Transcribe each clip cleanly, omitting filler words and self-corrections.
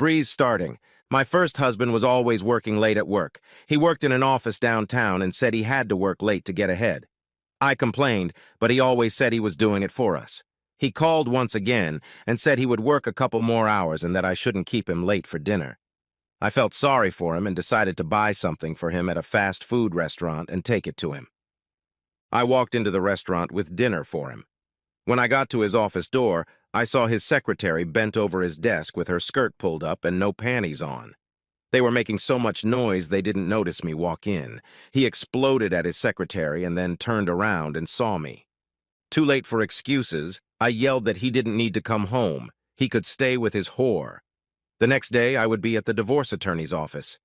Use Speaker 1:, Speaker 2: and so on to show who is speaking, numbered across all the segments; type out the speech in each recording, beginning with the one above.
Speaker 1: Breeze starting. My first husband was always working late at work. He worked in an office downtown and said he had to work late to get ahead. I complained, but he always said he was doing it for us. He called once again and said he would work a couple more hours and that I shouldn't keep him late for dinner. I felt sorry for him and decided to buy something for him at a fast food restaurant and take it to him. I walked into the restaurant with dinner for him. When I got to his office door, I saw his secretary bent over his desk with her skirt pulled up and no panties on. They were making so much noise they didn't notice me walk in. He exploded at his secretary and then turned around and saw me. Too late for excuses, I yelled that he didn't need to come home. He could stay with his whore. The next day, I would be at the divorce attorney's office.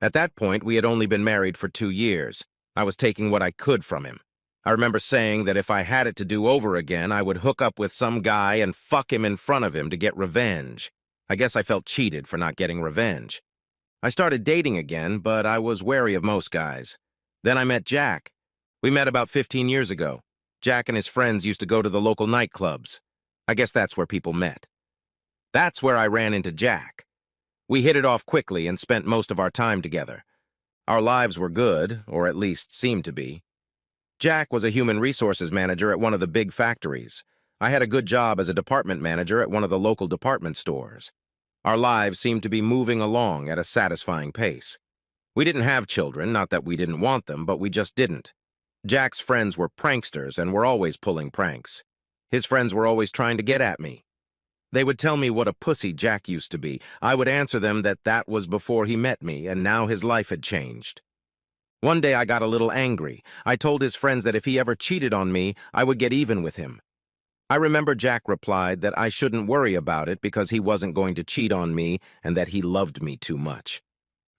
Speaker 1: At that point, we had only been married for 2 years. I was taking what I could from him. I remember saying that if I had it to do over again, I would hook up with some guy and fuck him in front of him to get revenge. I guess I felt cheated for not getting revenge. I started dating again, but I was wary of most guys. Then I met Jack. We met about 15 years ago. Jack and his friends used to go to the local nightclubs. I guess that's where people met. That's where I ran into Jack. We hit it off quickly and spent most of our time together. Our lives were good, or at least seemed to be. Jack was a human resources manager at one of the big factories. I had a good job as a department manager at one of the local department stores. Our lives seemed to be moving along at a satisfying pace. We didn't have children, not that we didn't want them, but we just didn't. Jack's friends were pranksters and were always pulling pranks. His friends were always trying to get at me. They would tell me what a pussy Jack used to be. I would answer them that that was before he met me, and now his life had changed. One day I got a little angry. I told his friends that if he ever cheated on me, I would get even with him. I remember Jack replied that I shouldn't worry about it because he wasn't going to cheat on me and that he loved me too much.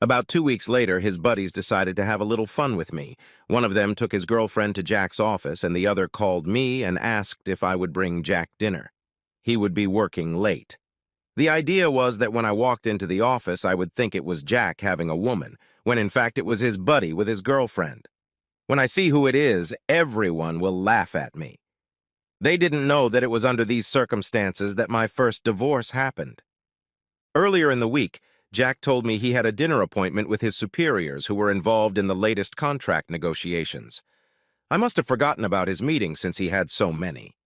Speaker 1: About 2 weeks later, his buddies decided to have a little fun with me. One of them took his girlfriend to Jack's office, and the other called me and asked if I would bring Jack dinner. He would be working late. The idea was that when I walked into the office, I would think it was Jack having a woman, when in fact it was his buddy with his girlfriend. When I see who it is, everyone will laugh at me. They didn't know that it was under these circumstances that my first divorce happened. Earlier in the week, Jack told me he had a dinner appointment with his superiors who were involved in the latest contract negotiations. I must have forgotten about his meetings since he had so many.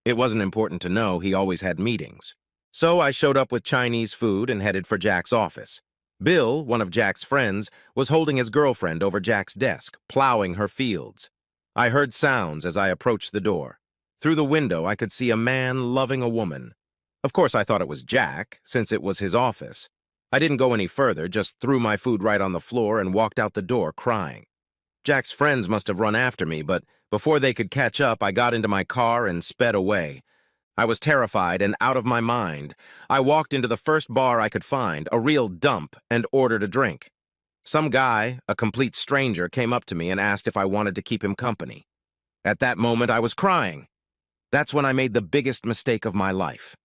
Speaker 1: It wasn't important to know he always had meetings. So I showed up with Chinese food and headed for Jack's office. Bill, one of Jack's friends, was holding his girlfriend over Jack's desk, plowing her fields. I heard sounds as I approached the door. Through the window, I could see a man loving a woman. Of course, I thought it was Jack, since it was his office. I didn't go any further, just threw my food right on the floor and walked out the door crying. Jack's friends must have run after me, but before they could catch up, I got into my car and sped away. I was terrified and out of my mind. I walked into the first bar I could find, a real dump, and ordered a drink. Some guy, a complete stranger, came up to me and asked if I wanted to keep him company. At that moment, I was crying. That's when I made the biggest mistake of my life.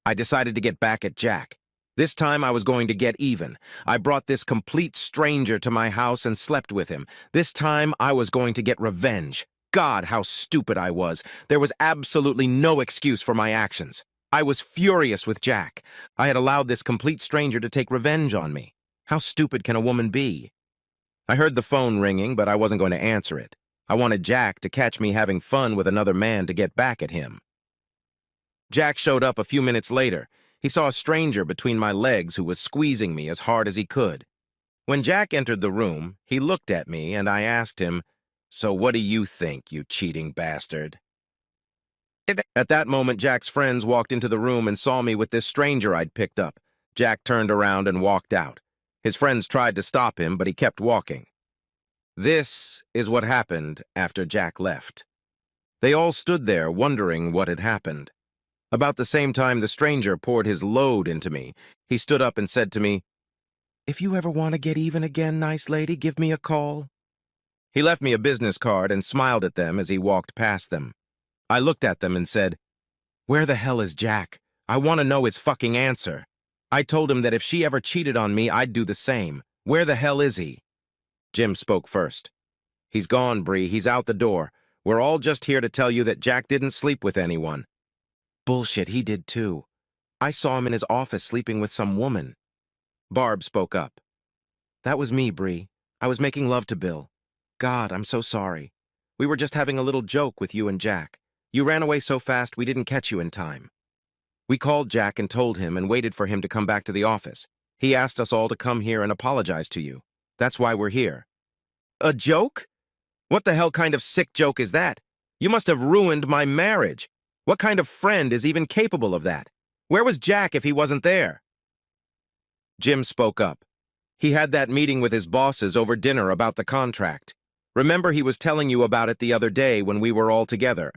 Speaker 1: I decided to get back at Jack. This time I was going to get even. I brought this complete stranger to my house and slept with him. This time I was going to get revenge. God, how stupid I was. There was absolutely no excuse for my actions. I was furious with Jack. I had allowed this complete stranger to take revenge on me. How stupid can a woman be? I heard the phone ringing, but I wasn't going to answer it. I wanted Jack to catch me having fun with another man to get back at him. Jack showed up a few minutes later. He saw a stranger between my legs who was squeezing me as hard as he could. When Jack entered the room, he looked at me and I asked him, "So what do you think, you cheating bastard?" At that moment, Jack's friends walked into the room and saw me with this stranger I'd picked up. Jack turned around and walked out. His friends tried to stop him, but he kept walking. This is what happened after Jack left. They all stood there wondering what had happened. About the same time the stranger poured his load into me, he stood up and said to me, "If you ever want to get even again, nice lady, give me a call." He left me a business card and smiled at them as he walked past them. I looked at them and said, "Where the hell is Jack? I want to know his fucking answer." I told him that if she ever cheated on me, I'd do the same. Where the hell is he? Jim spoke first. "He's gone, Bree. He's out the door. We're all just here to tell you that Jack didn't sleep with anyone." "Bullshit, he did too." I saw him in his office sleeping with some woman. Barb spoke up. That was me, Bree. I was making love to Bill. God, I'm so sorry. We were just having a little joke with you and Jack. You ran away so fast we didn't catch you in time. We called Jack and told him and waited for him to come back to the office. He asked us all to come here and apologize to you. That's why we're here. A joke? What the hell kind of sick joke is that? You must have ruined my marriage. What kind of friend is even capable of that? Where was Jack if he wasn't there? Jim spoke up. He had that meeting with his bosses over dinner about the contract. Remember he was telling you about it the other day when we were all together.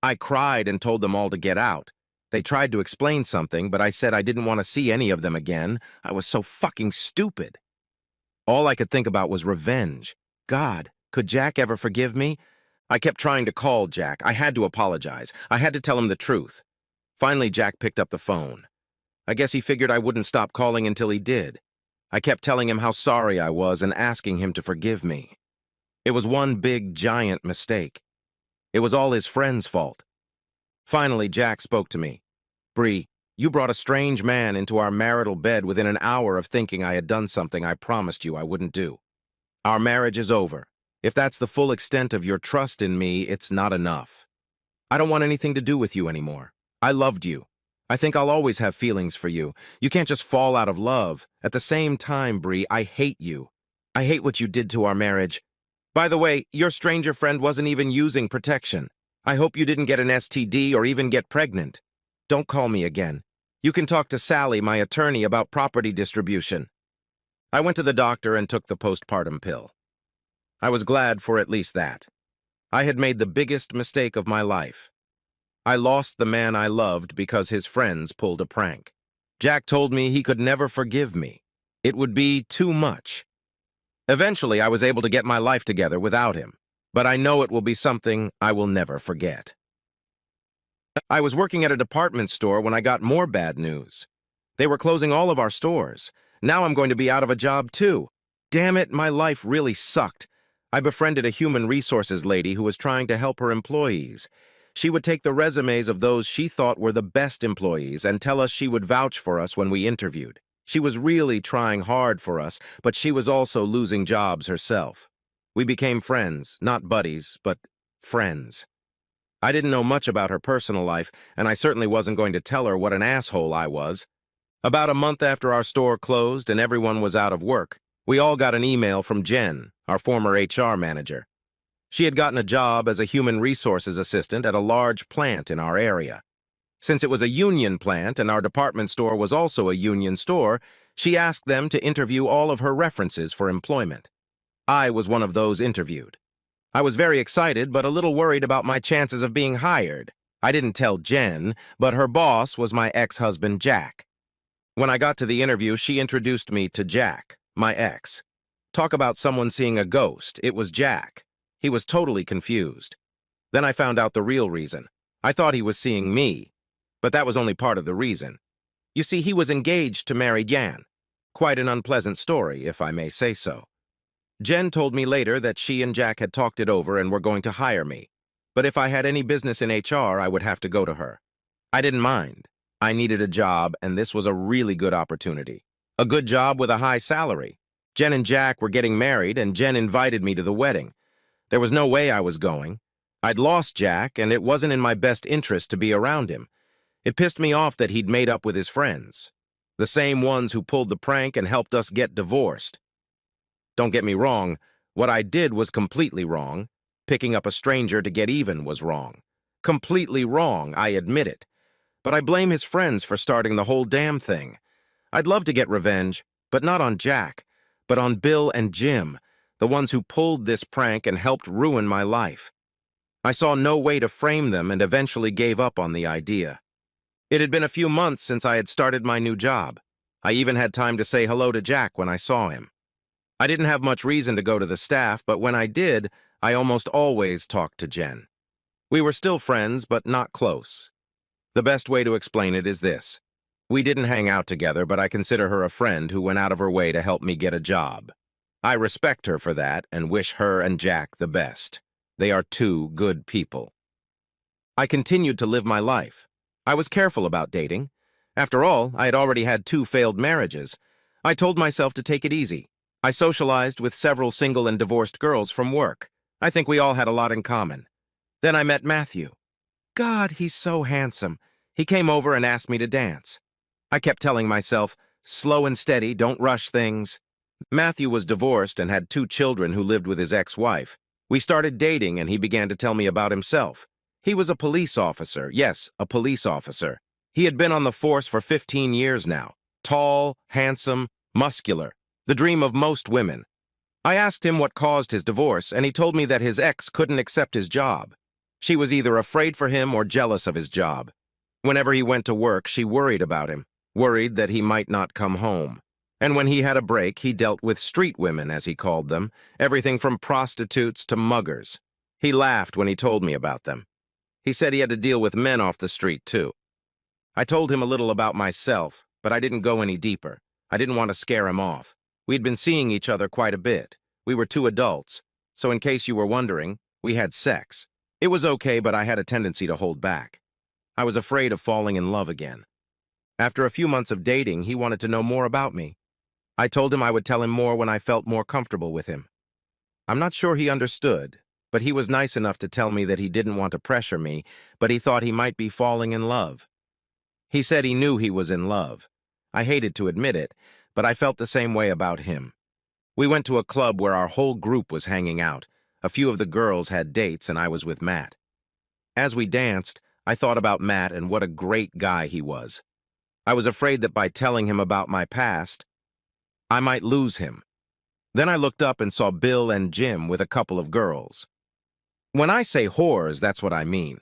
Speaker 1: I cried and told them all to get out. They tried to explain something, but I said I didn't want to see any of them again. I was so fucking stupid. All I could think about was revenge. God, could Jack ever forgive me? I kept trying to call Jack. I had to apologize. I had to tell him the truth. Finally, Jack picked up the phone. I guess he figured I wouldn't stop calling until he did. I kept telling him how sorry I was and asking him to forgive me. It was one big, giant mistake. It was all his friend's fault. Finally, Jack spoke to me. Bree, you brought a strange man into our marital bed within an hour of thinking I had done something I promised you I wouldn't do. Our marriage is over. If that's the full extent of your trust in me, it's not enough. I don't want anything to do with you anymore. I loved you. I think I'll always have feelings for you. You can't just fall out of love. At the same time, Bree, I hate you. I hate what you did to our marriage. By the way, your stranger friend wasn't even using protection. I hope you didn't get an STD or even get pregnant. Don't call me again. You can talk to Sally, my attorney, about property distribution. I went to the doctor and took the postpartum pill. I was glad for at least that. I had made the biggest mistake of my life. I lost the man I loved because his friends pulled a prank. Jack told me he could never forgive me. It would be too much. Eventually, I was able to get my life together without him, but I know it will be something I will never forget. I was working at a department store when I got more bad news. They were closing all of our stores. Now I'm going to be out of a job too. Damn it, my life really sucked. I befriended a human resources lady who was trying to help her employees. She would take the resumes of those she thought were the best employees and tell us she would vouch for us when we interviewed. She was really trying hard for us, but she was also losing jobs herself. We became friends, not buddies, but friends. I didn't know much about her personal life, and I certainly wasn't going to tell her what an asshole I was. About a month after our store closed and everyone was out of work, we all got an email from Jen, our former HR manager. She had gotten a job as a human resources assistant at a large plant in our area. Since it was a union plant and our department store was also a union store, she asked them to interview all of her references for employment. I was one of those interviewed. I was very excited, but a little worried about my chances of being hired. I didn't tell Jen, but her boss was my ex-husband, Jack. When I got to the interview, she introduced me to Jack, my ex. Talk about someone seeing a ghost. It was Jack. He was totally confused. Then I found out the real reason. I thought he was seeing me, but that was only part of the reason. You see, he was engaged to marry Yan. Quite an unpleasant story, if I may say so. Jen told me later that she and Jack had talked it over and were going to hire me. But if I had any business in HR, I would have to go to her. I didn't mind. I needed a job, and this was a really good opportunity. A good job with a high salary. Jen and Jack were getting married, and Jen invited me to the wedding. There was no way I was going. I'd lost Jack, and it wasn't in my best interest to be around him. It pissed me off that he'd made up with his friends, the same ones who pulled the prank and helped us get divorced. Don't get me wrong, what I did was completely wrong. Picking up a stranger to get even was wrong. Completely wrong, I admit it. But I blame his friends for starting the whole damn thing. I'd love to get revenge, but not on Jack, but on Bill and Jim, the ones who pulled this prank and helped ruin my life. I saw no way to frame them and eventually gave up on the idea. It had been a few months since I had started my new job. I even had time to say hello to Jack when I saw him. I didn't have much reason to go to the staff, but when I did, I almost always talked to Jen. We were still friends, but not close. The best way to explain it is this. We didn't hang out together, but I consider her a friend who went out of her way to help me get a job. I respect her for that and wish her and Jack the best. They are two good people. I continued to live my life. I was careful about dating. After all, I had already had 2 failed marriages. I told myself to take it easy. I socialized with several single and divorced girls from work. I think we all had a lot in common. Then I met Matthew. God, he's so handsome. He came over and asked me to dance. I kept telling myself, slow and steady, don't rush things. Matthew was divorced and had 2 children who lived with his ex-wife. We started dating and he began to tell me about himself. He was a police officer, yes, a police officer. He had been on the force for 15 years now. Tall, handsome, muscular, the dream of most women. I asked him what caused his divorce, and he told me that his ex couldn't accept his job. She was either afraid for him or jealous of his job. Whenever he went to work, she worried about him, worried that he might not come home. And when he had a break, he dealt with street women, as he called them, everything from prostitutes to muggers. He laughed when he told me about them. He said he had to deal with men off the street, too. I told him a little about myself, but I didn't go any deeper. I didn't want to scare him off. We'd been seeing each other quite a bit. We were 2 adults, so in case you were wondering, we had sex. It was okay, but I had a tendency to hold back. I was afraid of falling in love again. After a few months of dating, he wanted to know more about me. I told him I would tell him more when I felt more comfortable with him. I'm not sure he understood, but he was nice enough to tell me that he didn't want to pressure me, but he thought he might be falling in love. He said he knew he was in love. I hated to admit it, but I felt the same way about him. We went to a club where our whole group was hanging out. A few of the girls had dates, and I was with Matt. As we danced, I thought about Matt and what a great guy he was. I was afraid that by telling him about my past, I might lose him. Then I looked up and saw Bill and Jim with a couple of girls. When I say whores, that's what I mean.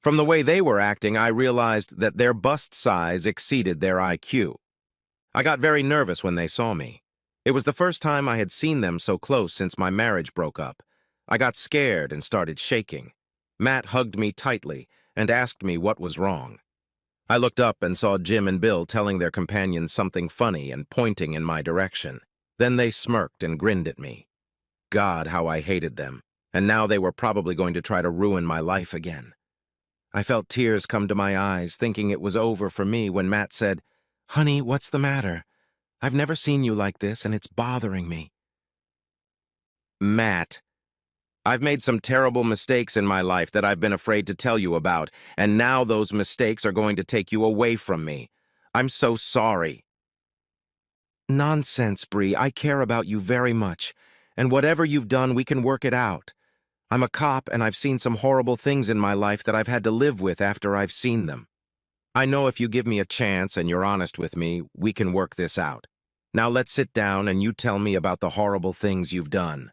Speaker 1: From the way they were acting, I realized that their bust size exceeded their IQ. I got very nervous when they saw me. It was the first time I had seen them so close since my marriage broke up. I got scared and started shaking. Matt hugged me tightly and asked me what was wrong. I looked up and saw Jim and Bill telling their companions something funny and pointing in my direction. Then they smirked and grinned at me. God, how I hated them, and now they were probably going to try to ruin my life again. I felt tears come to my eyes, thinking it was over for me when Matt said, "Honey, what's the matter? I've never seen you like this, and it's bothering me." Matt, I've made some terrible mistakes in my life that I've been afraid to tell you about, and now those mistakes are going to take you away from me. I'm so sorry. Nonsense, Bree. I care about you very much, and whatever you've done, we can work it out. I'm a cop, and I've seen some horrible things in my life that I've had to live with after I've seen them. I know if you give me a chance and you're honest with me, we can work this out. Now let's sit down and you tell me about the horrible things you've done.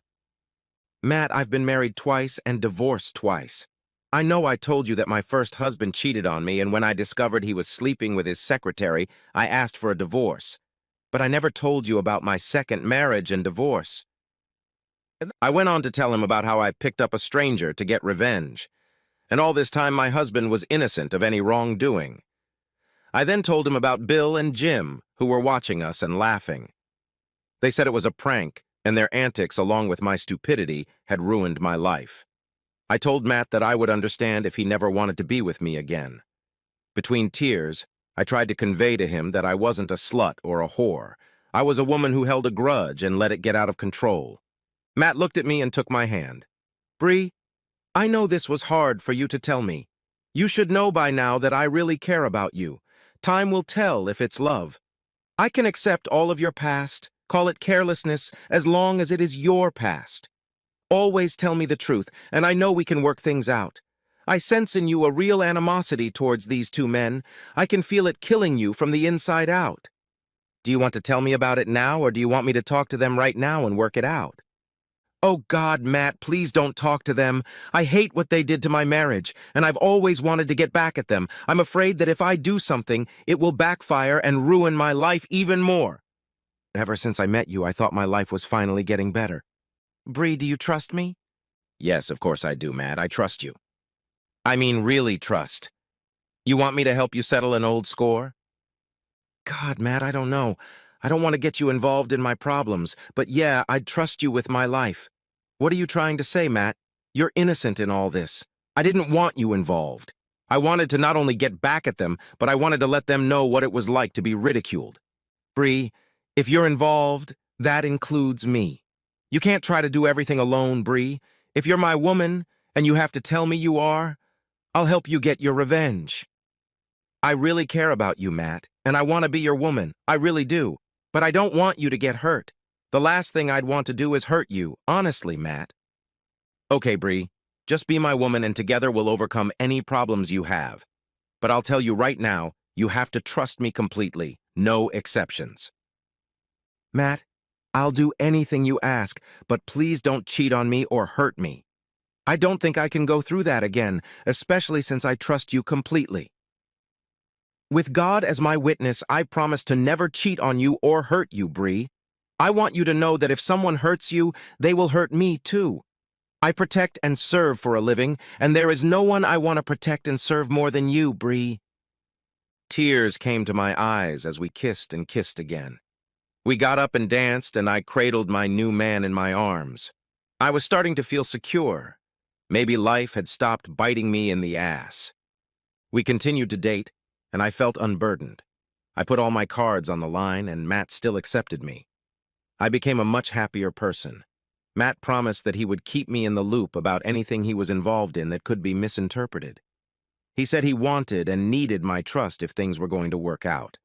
Speaker 1: Matt, I've been married twice and divorced twice. I know I told you that my first husband cheated on me, and when I discovered he was sleeping with his secretary, I asked for a divorce. But I never told you about my second marriage and divorce. I went on to tell him about how I picked up a stranger to get revenge. And all this time my husband was innocent of any wrongdoing. I then told him about Bill and Jim, who were watching us and laughing. They said it was a prank, and their antics, along with my stupidity, had ruined my life. I told Matt that I would understand if he never wanted to be with me again. Between tears, I tried to convey to him that I wasn't a slut or a whore. I was a woman who held a grudge and let it get out of control. Matt looked at me and took my hand. Bree, I know this was hard for you to tell me. You should know by now that I really care about you. Time will tell if it's love. I can accept all of your past, call it carelessness, as long as it is your past. Always tell me the truth, and I know we can work things out. I sense in you a real animosity towards these 2 men. I can feel it killing you from the inside out. Do you want to tell me about it now, or do you want me to talk to them right now and work it out? Oh God, Matt, please don't talk to them. I hate what they did to my marriage, and I've always wanted to get back at them. I'm afraid that if I do something, it will backfire and ruin my life even more. Ever since I met you, I thought my life was finally getting better. Bree, do you trust me? Yes, of course I do, Matt. I trust you. I mean, really trust. You want me to help you settle an old score? God, Matt, I don't know. I don't want to get you involved in my problems, but yeah, I'd trust you with my life. What are you trying to say, Matt? You're innocent in all this. I didn't want you involved. I wanted to not only get back at them, but I wanted to let them know what it was like to be ridiculed. Bree, if you're involved, that includes me. You can't try to do everything alone, Bree. If you're my woman, and you have to tell me you are, I'll help you get your revenge. I really care about you, Matt, and I want to be your woman. I really do. But I don't want you to get hurt. The last thing I'd want to do is hurt you, honestly, Matt. Okay, Bree, just be my woman and together we'll overcome any problems you have. But I'll tell you right now, you have to trust me completely, no exceptions. Matt, I'll do anything you ask, but please don't cheat on me or hurt me. I don't think I can go through that again, especially since I trust you completely. With God as my witness, I promise to never cheat on you or hurt you, Bree. I want you to know that if someone hurts you, they will hurt me too. I protect and serve for a living, and there is no one I want to protect and serve more than you, Bree. Tears came to my eyes as we kissed and kissed again. We got up and danced, and I cradled my new man in my arms. I was starting to feel secure. Maybe life had stopped biting me in the ass. We continued to date, and I felt unburdened. I put all my cards on the line, and Matt still accepted me. I became a much happier person. Matt promised that he would keep me in the loop about anything he was involved in that could be misinterpreted. He said he wanted and needed my trust if things were going to work out.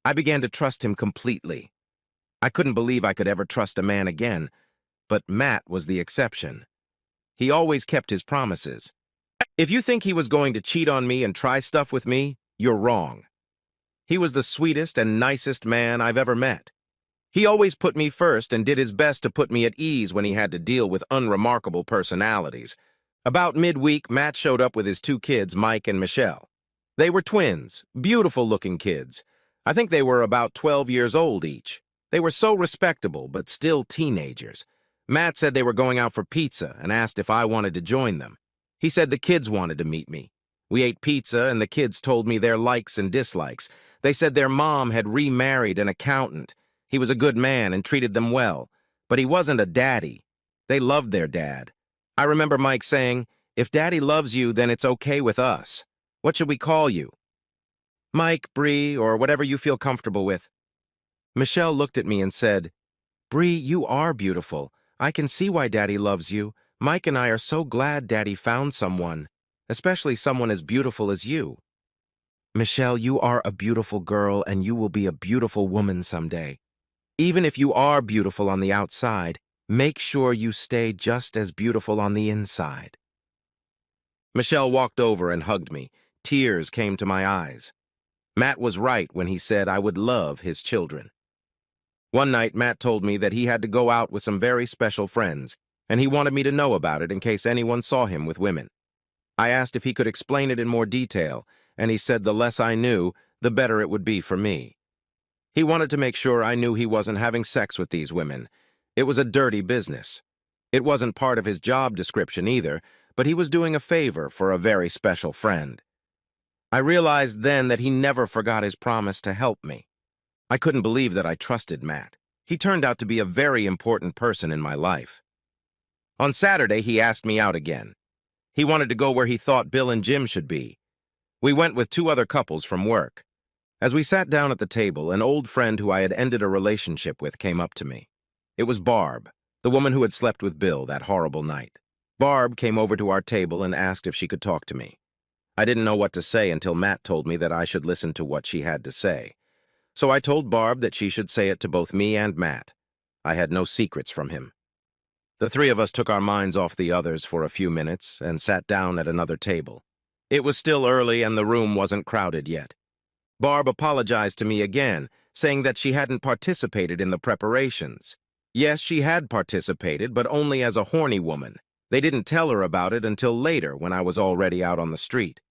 Speaker 1: I began to trust him completely. I couldn't believe I could ever trust a man again, but Matt was the exception. He always kept his promises. If you think he was going to cheat on me and try stuff with me, you're wrong. He was the sweetest and nicest man I've ever met. He always put me first and did his best to put me at ease when he had to deal with unremarkable personalities. About midweek, Matt showed up with his two kids, Mike and Michelle. They were twins, beautiful-looking kids. I think they were about 12 years old each. They were so respectable, but still teenagers. Matt said they were going out for pizza and asked if I wanted to join them. He said the kids wanted to meet me. We ate pizza, and the kids told me their likes and dislikes. They said their mom had remarried an accountant. He was a good man and treated them well, but he wasn't a daddy. They loved their dad. I remember Mike saying, "If Daddy loves you, then it's okay with us. What should we call you?" Mike, Bree, or whatever you feel comfortable with. Michelle looked at me and said, "Bree, you are beautiful. I can see why Daddy loves you. Mike and I are so glad Daddy found someone, especially someone as beautiful as you." Michelle, you are a beautiful girl, and you will be a beautiful woman someday. Even if you are beautiful on the outside, make sure you stay just as beautiful on the inside. Michelle walked over and hugged me. Tears came to my eyes. Matt was right when he said I would love his children. One night, Matt told me that he had to go out with some very special friends, and he wanted me to know about it in case anyone saw him with women. I asked if he could explain it in more detail, and he said the less I knew, the better it would be for me. He wanted to make sure I knew he wasn't having sex with these women. It was a dirty business. It wasn't part of his job description either, but he was doing a favor for a very special friend. I realized then that he never forgot his promise to help me. I couldn't believe that I trusted Matt. He turned out to be a very important person in my life. On Saturday, he asked me out again. He wanted to go where he thought Bill and Jim should be. We went with two other couples from work. As we sat down at the table, an old friend who I had ended a relationship with came up to me. It was Barb, the woman who had slept with Bill that horrible night. Barb came over to our table and asked if she could talk to me. I didn't know what to say until Matt told me that I should listen to what she had to say. So I told Barb that she should say it to both me and Matt. I had no secrets from him. The three of us took our minds off the others for a few minutes and sat down at another table. It was still early and the room wasn't crowded yet. Barb apologized to me again, saying that she hadn't participated in the preparations. Yes, she had participated, but only as a horny woman. They didn't tell her about it until later when I was already out on the street.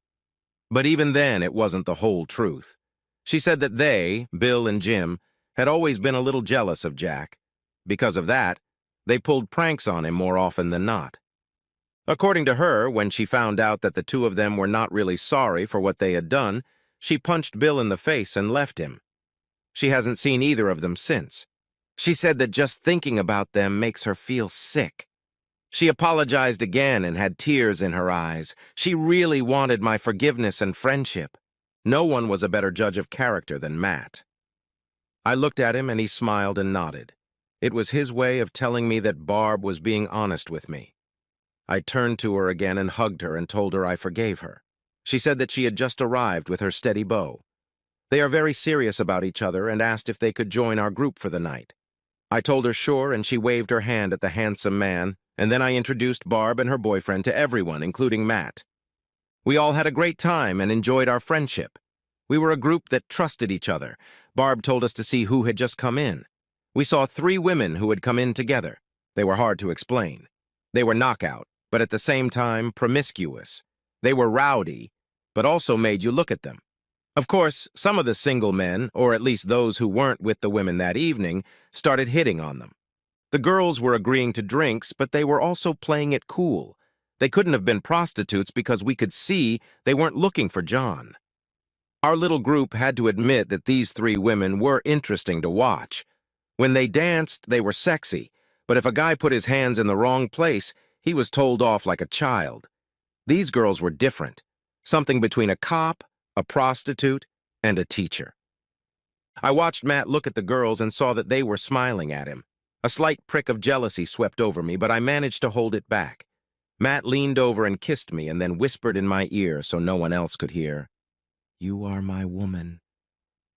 Speaker 1: But even then, it wasn't the whole truth. She said that they, Bill and Jim, had always been a little jealous of Jack. Because of that, they pulled pranks on him more often than not. According to her, when she found out that the two of them were not really sorry for what they had done, she punched Bill in the face and left him. She hasn't seen either of them since. She said that just thinking about them makes her feel sick. She apologized again and had tears in her eyes. She really wanted my forgiveness and friendship. No one was a better judge of character than Matt. I looked at him and he smiled and nodded. It was his way of telling me that Barb was being honest with me. I turned to her again and hugged her and told her I forgave her. She said that she had just arrived with her steady beau. They are very serious about each other and asked if they could join our group for the night. I told her sure, and she waved her hand at the handsome man, and then I introduced Barb and her boyfriend to everyone, including Matt. We all had a great time and enjoyed our friendship. We were a group that trusted each other. Barb told us to see who had just come in. We saw 3 women who had come in together. They were hard to explain. They were knockout, but at the same time promiscuous. They were rowdy, but also made you look at them. Of course, some of the single men, or at least those who weren't with the women that evening, started hitting on them. The girls were agreeing to drinks, but they were also playing it cool. They couldn't have been prostitutes because we could see they weren't looking for John. Our little group had to admit that these 3 women were interesting to watch. When they danced, they were sexy, but if a guy put his hands in the wrong place, he was told off like a child. These girls were different, something between a cop, a prostitute, and a teacher. I watched Matt look at the girls and saw that they were smiling at him. A slight prick of jealousy swept over me, but I managed to hold it back. Matt leaned over and kissed me and then whispered in my ear so no one else could hear, "You are my woman.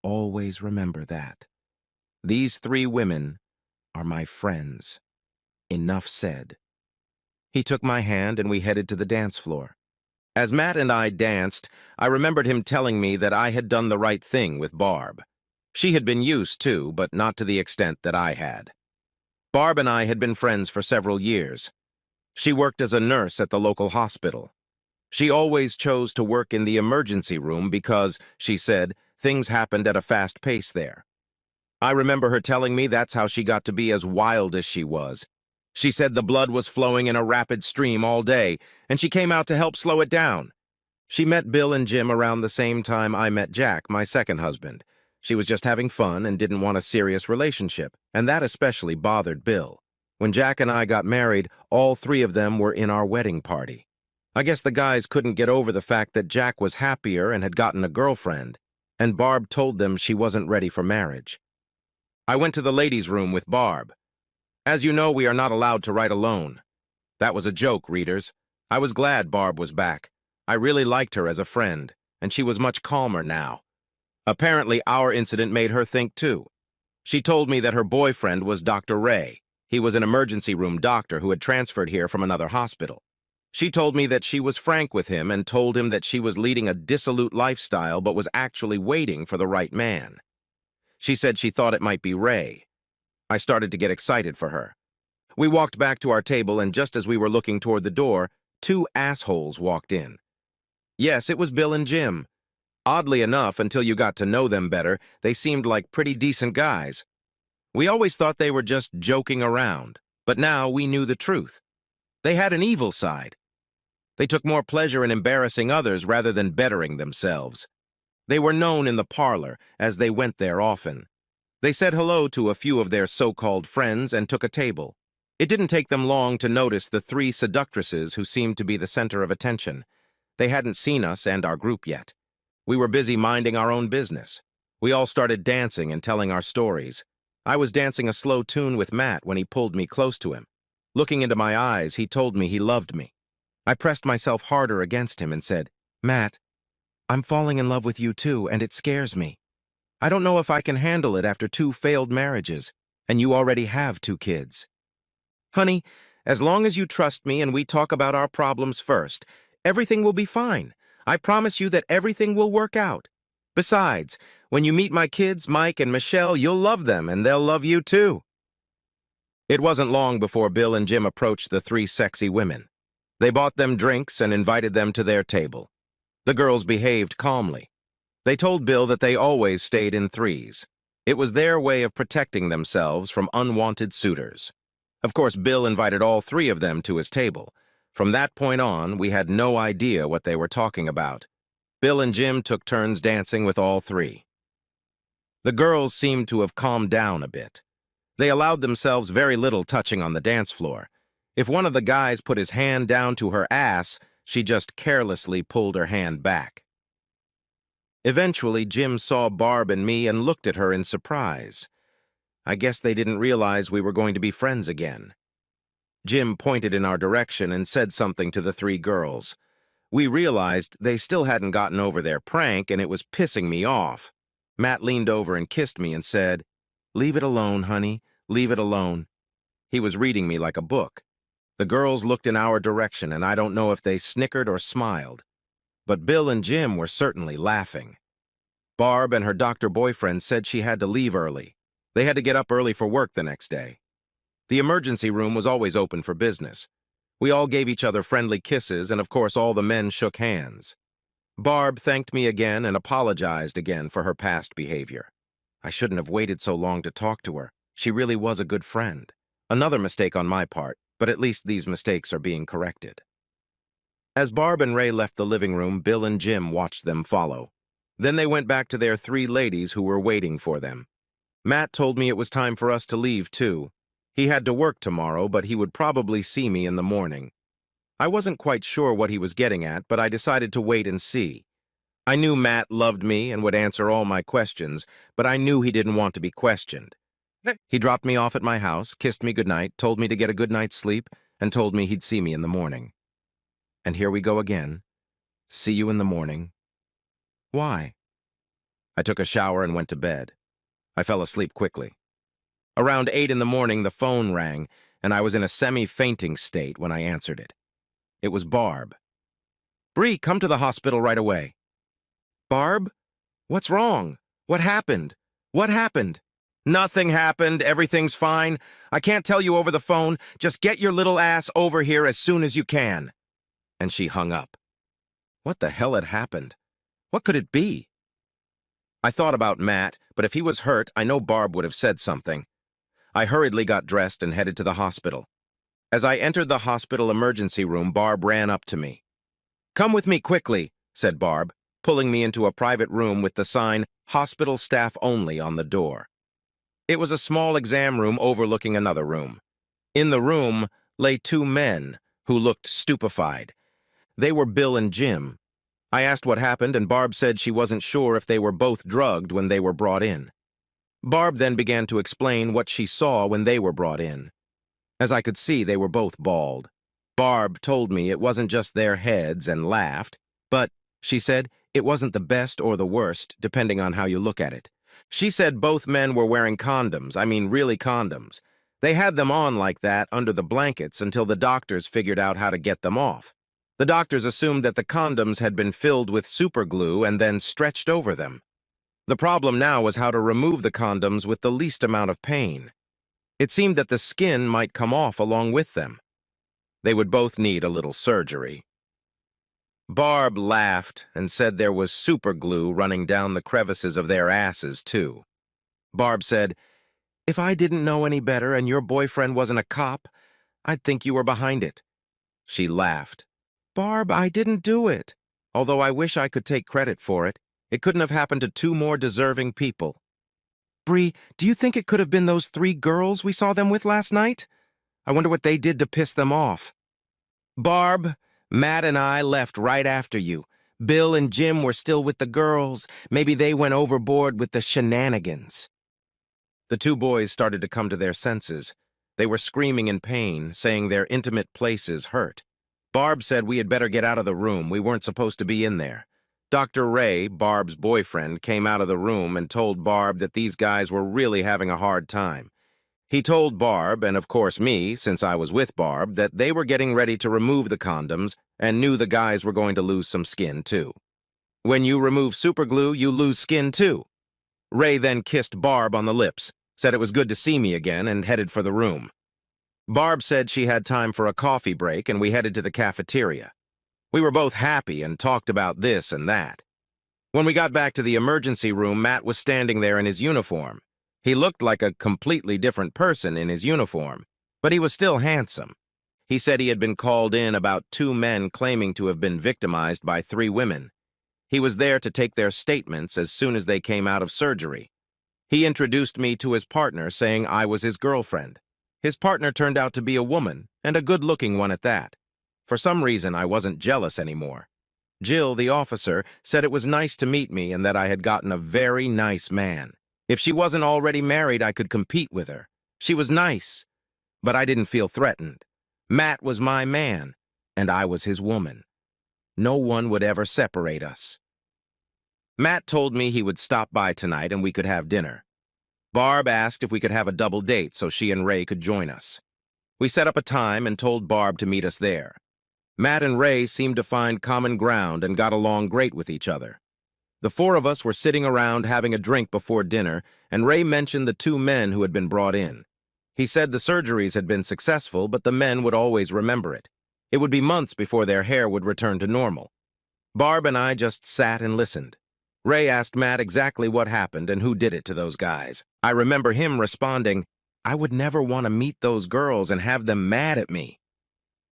Speaker 1: Always remember that. These 3 women are my friends." Enough said. He took my hand and we headed to the dance floor. As Matt and I danced, I remembered him telling me that I had done the right thing with Barb. She had been used too, but not to the extent that I had. Barb and I had been friends for several years. She worked as a nurse at the local hospital. She always chose to work in the emergency room because, she said, things happened at a fast pace there. I remember her telling me that's how she got to be as wild as she was. She said the blood was flowing in a rapid stream all day, and she came out to help slow it down. She met Bill and Jim around the same time I met Jack, my second husband. She was just having fun and didn't want a serious relationship, and that especially bothered Bill. When Jack and I got married, all 3 of them were in our wedding party. I guess the guys couldn't get over the fact that Jack was happier and had gotten a girlfriend, and Barb told them she wasn't ready for marriage. I went to the ladies' room with Barb. As you know, we are not allowed to write alone. That was a joke, readers. I was glad Barb was back. I really liked her as a friend, and she was much calmer now. Apparently, our incident made her think too. She told me that her boyfriend was Dr. Ray. He was an emergency room doctor who had transferred here from another hospital. She told me that she was frank with him and told him that she was leading a dissolute lifestyle but was actually waiting for the right man. She said she thought it might be Ray. I started to get excited for her. We walked back to our table, and just as we were looking toward the door, 2 assholes walked in. Yes, it was Bill and Jim. Oddly enough, until you got to know them better, they seemed like pretty decent guys. We always thought they were just joking around, but now we knew the truth. They had an evil side. They took more pleasure in embarrassing others rather than bettering themselves. They were known in the parlor, as they went there often. They said hello to a few of their so-called friends and took a table. It didn't take them long to notice the 3 seductresses who seemed to be the center of attention. They hadn't seen us and our group yet. We were busy minding our own business. We all started dancing and telling our stories. I was dancing a slow tune with Matt when he pulled me close to him. Looking into my eyes, he told me he loved me. I pressed myself harder against him and said, "Matt, I'm falling in love with you too, and it scares me. I don't know if I can handle it after 2 failed marriages, and you already have 2 kids. Honey, as long as you trust me and we talk about our problems first, everything will be fine. I promise you that everything will work out. Besides, when you meet my kids, Mike and Michelle, you'll love them and they'll love you too." It wasn't long before Bill and Jim approached the 3 sexy women. They bought them drinks and invited them to their table. The girls behaved calmly. They told Bill that they always stayed in 3s. It was their way of protecting themselves from unwanted suitors. Of course, Bill invited all 3 of them to his table. From that point on, we had no idea what they were talking about. Bill and Jim took turns dancing with all 3. The girls seemed to have calmed down a bit. They allowed themselves very little touching on the dance floor. If one of the guys put his hand down to her ass, she just carelessly pulled her hand back. Eventually, Jim saw Barb and me and looked at her in surprise. I guess they didn't realize we were going to be friends again. Jim pointed in our direction and said something to the three girls. We realized they still hadn't gotten over their prank, and it was pissing me off. Matt leaned over and kissed me and said, "Leave it alone, honey. Leave it alone." He was reading me like a book. The girls looked in our direction, and I don't know if they snickered or smiled. But Bill and Jim were certainly laughing. Barb and her doctor boyfriend said she had to leave early. They had to get up early for work the next day. The emergency room was always open for business. We all gave each other friendly kisses, and of course all the men shook hands. Barb thanked me again and apologized again for her past behavior. I shouldn't have waited so long to talk to her. She really was a good friend. Another mistake on my part, but at least these mistakes are being corrected. As Barb and Ray left the living room, Bill and Jim watched them follow. Then they went back to their three ladies who were waiting for them. Matt told me it was time for us to leave, too. He had to work tomorrow, but he would probably see me in the morning. I wasn't quite sure what he was getting at, but I decided to wait and see. I knew Matt loved me and would answer all my questions, but I knew he didn't want to be questioned. He dropped me off at my house, kissed me goodnight, told me to get a good night's sleep, and told me he'd see me in the morning. And here we go again. See you in the morning. Why? I took a shower and went to bed. I fell asleep quickly. Around 8 in the morning, the phone rang, and I was in a semi-fainting state when I answered it. It was Barb. "Bree, come to the hospital right away." "Barb? What's wrong? What happened? What happened?" "Nothing happened. Everything's fine. I can't tell you over the phone. Just get your little ass over here as soon as you can." And she hung up. What the hell had happened? What could it be? I thought about Matt, but if he was hurt, I know Barb would have said something. I hurriedly got dressed and headed to the hospital. As I entered the hospital emergency room, Barb ran up to me. "Come with me quickly," said Barb, pulling me into a private room with the sign, "Hospital Staff Only," on the door. It was a small exam room overlooking another room. In the room lay two men who looked stupefied. They were Bill and Jim. I asked what happened, and Barb said she wasn't sure if they were both drugged when they were brought in. Barb then began to explain what she saw when they were brought in. As I could see, they were both bald. Barb told me it wasn't just their heads and laughed, but, she said, it wasn't the best or the worst, depending on how you look at it. She said both men were wearing condoms, I mean really condoms. They had them on like that under the blankets until the doctors figured out how to get them off. The doctors assumed that the condoms had been filled with super glue and then stretched over them. The problem now was how to remove the condoms with the least amount of pain. It seemed that the skin might come off along with them. They would both need a little surgery. Barb laughed and said there was super glue running down the crevices of their asses, too. Barb said, "If I didn't know any better and your boyfriend wasn't a cop, I'd think you were behind it." She laughed. "Barb, I didn't do it. Although I wish I could take credit for it. It couldn't have happened to two more deserving people." "Bree, do you think it could have been those three girls we saw them with last night? I wonder what they did to piss them off." "Barb, Matt and I left right after you. Bill and Jim were still with the girls. Maybe they went overboard with the shenanigans." The two boys started to come to their senses. They were screaming in pain, saying their intimate places hurt. Barb said we had better get out of the room. We weren't supposed to be in there. Dr. Ray, Barb's boyfriend, came out of the room and told Barb that these guys were really having a hard time. He told Barb, and of course me, since I was with Barb, that they were getting ready to remove the condoms and knew the guys were going to lose some skin, too. When you remove superglue, you lose skin, too. Ray then kissed Barb on the lips, said it was good to see me again, and headed for the room. Barb said she had time for a coffee break, and we headed to the cafeteria. We were both happy and talked about this and that. When we got back to the emergency room, Matt was standing there in his uniform. He looked like a completely different person in his uniform, but he was still handsome. He said he had been called in about two men claiming to have been victimized by three women. He was there to take their statements as soon as they came out of surgery. He introduced me to his partner, saying I was his girlfriend. His partner turned out to be a woman, and a good-looking one at that. For some reason, I wasn't jealous anymore. Jill, the officer, said it was nice to meet me and that I had gotten a very nice man. If she wasn't already married, I could compete with her. She was nice, but I didn't feel threatened. Matt was my man, and I was his woman. No one would ever separate us. Matt told me he would stop by tonight and we could have dinner. Barb asked if we could have a double date so she and Ray could join us. We set up a time and told Barb to meet us there. Matt and Ray seemed to find common ground and got along great with each other. The four of us were sitting around having a drink before dinner, and Ray mentioned the two men who had been brought in. He said the surgeries had been successful, but the men would always remember it. It would be months before their hair would return to normal. Barb and I just sat and listened. Ray asked Matt exactly what happened and who did it to those guys. I remember him responding, "I would never want to meet those girls and have them mad at me."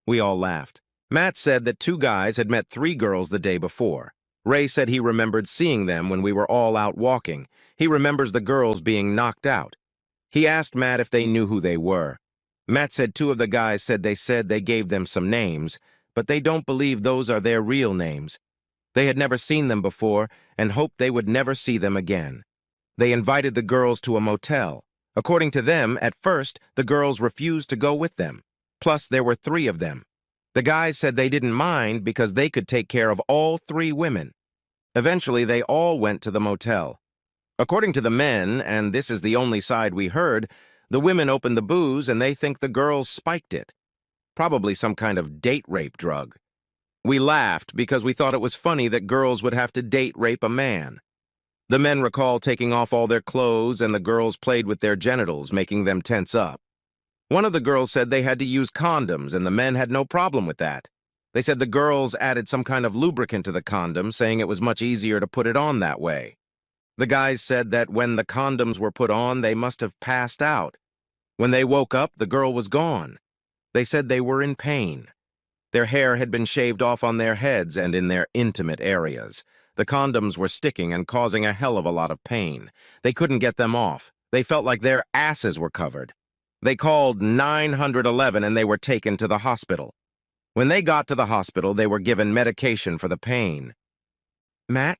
Speaker 1: We all laughed. Matt said that two guys had met three girls the day before. Ray said he remembered seeing them when we were all out walking. He remembers the girls being knocked out. He asked Matt if they knew who they were. Matt said two of the guys said they gave them some names, but they don't believe those are their real names. They had never seen them before and hoped they would never see them again. They invited the girls to a motel. According to them, at first, the girls refused to go with them. Plus, there were three of them. The guys said they didn't mind because they could take care of all three women. Eventually, they all went to the motel. According to the men, and this is the only side we heard, the women opened the booze and they think the girls spiked it. Probably some kind of date rape drug. We laughed because we thought it was funny that girls would have to date rape a man. The men recall taking off all their clothes and the girls played with their genitals, making them tense up. One of the girls said they had to use condoms and the men had no problem with that. They said the girls added some kind of lubricant to the condom, saying it was much easier to put it on that way. The guys said that when the condoms were put on, they must have passed out. When they woke up, the girl was gone. They said they were in pain. Their hair had been shaved off on their heads and in their intimate areas. The condoms were sticking and causing a hell of a lot of pain. They couldn't get them off. They felt like their asses were covered. They called 911 and they were taken to the hospital. When they got to the hospital, they were given medication for the pain. Matt,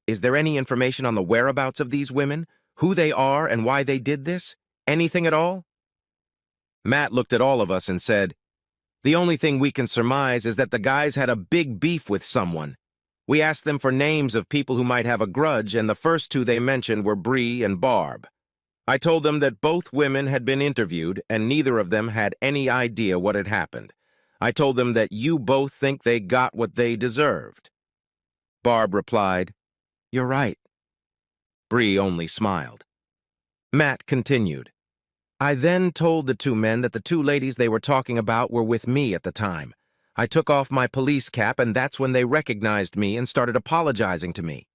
Speaker 1: is there any information on the whereabouts of these women? Who they are and why they did this? Anything at all? Matt looked at all of us and said, "The only thing we can surmise is that the guys had a big beef with someone. We asked them for names of people who might have a grudge, and the first two they mentioned were Bree and Barb. I told them that both women had been interviewed, and neither of them had any idea what had happened. I told them that you both think they got what they deserved." Barb replied, "You're right." Bree only smiled. Matt continued, "I then told the two men that the two ladies they were talking about were with me at the time. I took off my police cap, and that's when they recognized me and started apologizing to me."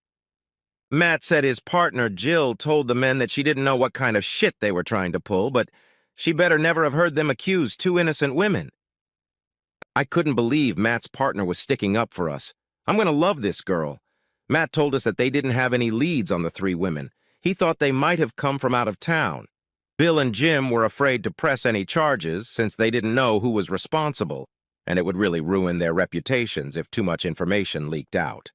Speaker 1: Matt said his partner, Jill, told the men that she didn't know what kind of shit they were trying to pull, but she better never have heard them accuse two innocent women. I couldn't believe Matt's partner was sticking up for us. I'm going to love this girl. Matt told us that they didn't have any leads on the three women. He thought they might have come from out of town. Bill and Jim were afraid to press any charges since they didn't know who was responsible, and it would really ruin their reputations if too much information leaked out.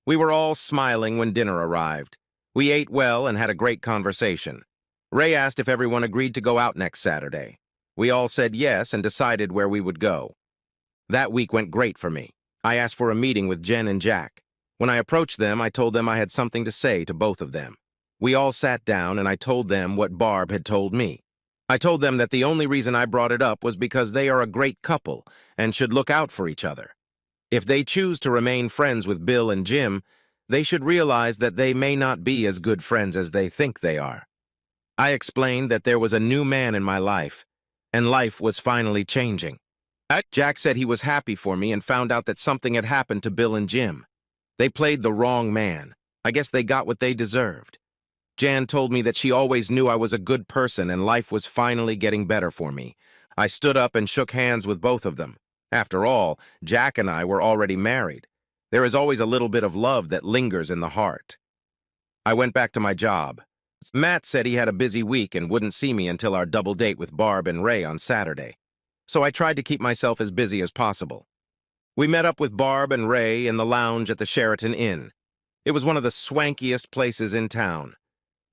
Speaker 1: We were all smiling when dinner arrived. We ate well and had a great conversation. Ray asked if everyone agreed to go out next Saturday. We all said yes and decided where we would go. That week went great for me. I asked for a meeting with Jen and Jack. When I approached them, I told them I had something to say to both of them. We all sat down and I told them what Barb had told me. I told them that the only reason I brought it up was because they are a great couple and should look out for each other. If they choose to remain friends with Bill and Jim, they should realize that they may not be as good friends as they think they are. I explained that there was a new man in my life, and life was finally changing. Jack said he was happy for me and found out that something had happened to Bill and Jim. They played the wrong man. I guess they got what they deserved. Jan told me that she always knew I was a good person and life was finally getting better for me. I stood up and shook hands with both of them. After all, Jack and I were already married. There is always a little bit of love that lingers in the heart. I went back to my job. Matt said he had a busy week and wouldn't see me until our double date with Barb and Ray on Saturday, so I tried to keep myself as busy as possible. We met up with Barb and Ray in the lounge at the Sheraton Inn. It was one of the swankiest places in town.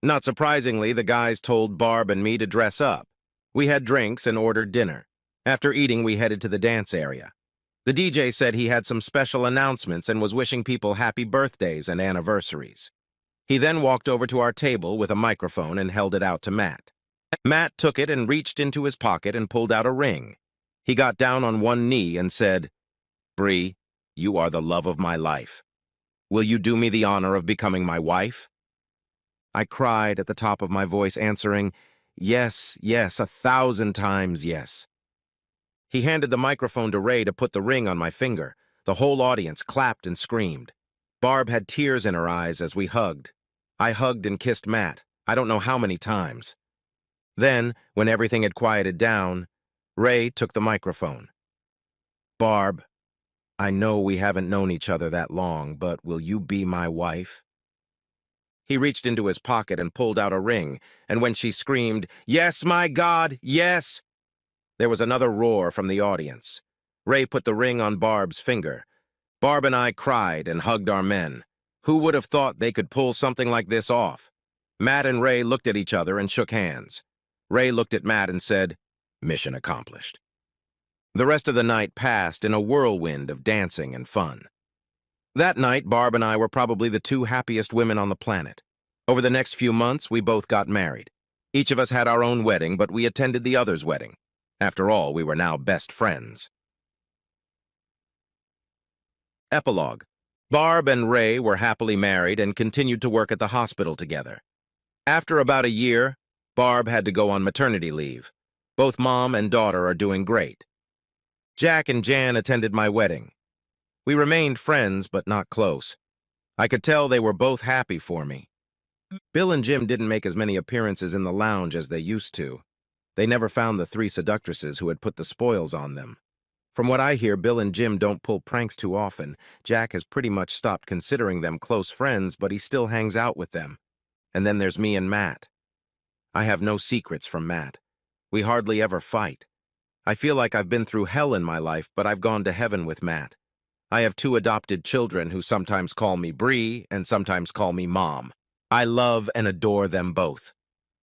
Speaker 1: Not surprisingly, the guys told Barb and me to dress up. We had drinks and ordered dinner. After eating, we headed to the dance area. The DJ said he had some special announcements and was wishing people happy birthdays and anniversaries. He then walked over to our table with a microphone and held it out to Matt. Matt took it and reached into his pocket and pulled out a ring. He got down on one knee and said, "Bree, you are the love of my life. Will you do me the honor of becoming my wife?" I cried at the top of my voice, answering, "Yes, yes, 1,000 times yes." He handed the microphone to Ray to put the ring on my finger. The whole audience clapped and screamed. Barb had tears in her eyes as we hugged. I hugged and kissed Matt, I don't know how many times. Then, when everything had quieted down, Ray took the microphone. "Barb, I know we haven't known each other that long, but will you be my wife?" He reached into his pocket and pulled out a ring, and when she screamed, "Yes, my God, yes!" there was another roar from the audience. Ray put the ring on Barb's finger. Barb and I cried and hugged our men. Who would have thought they could pull something like this off? Matt and Ray looked at each other and shook hands. Ray looked at Matt and said, "Mission accomplished." The rest of the night passed in a whirlwind of dancing and fun. That night, Barb and I were probably the two happiest women on the planet. Over the next few months, we both got married. Each of us had our own wedding, but we attended the other's wedding. After all, we were now best friends. Epilogue. Barb and Ray were happily married and continued to work at the hospital together. After about a year, Barb had to go on maternity leave. Both mom and daughter are doing great. Jack and Jan attended my wedding. We remained friends, but not close. I could tell they were both happy for me. Bill and Jim didn't make as many appearances in the lounge as they used to. They never found the three seductresses who had put the spoils on them. From what I hear, Bill and Jim don't pull pranks too often. Jack has pretty much stopped considering them close friends, but he still hangs out with them. And then there's me and Matt. I have no secrets from Matt. We hardly ever fight. I feel like I've been through hell in my life, but I've gone to heaven with Matt. I have two adopted children who sometimes call me Bree and sometimes call me Mom. I love and adore them both.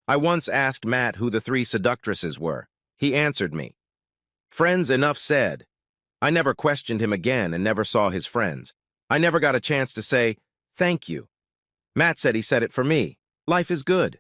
Speaker 1: I once asked Matt who the three seductresses were. He answered me. Friends, enough said. I never questioned him again and never saw his friends. I never got a chance to say, thank you. Matt said he said it for me. Life is good.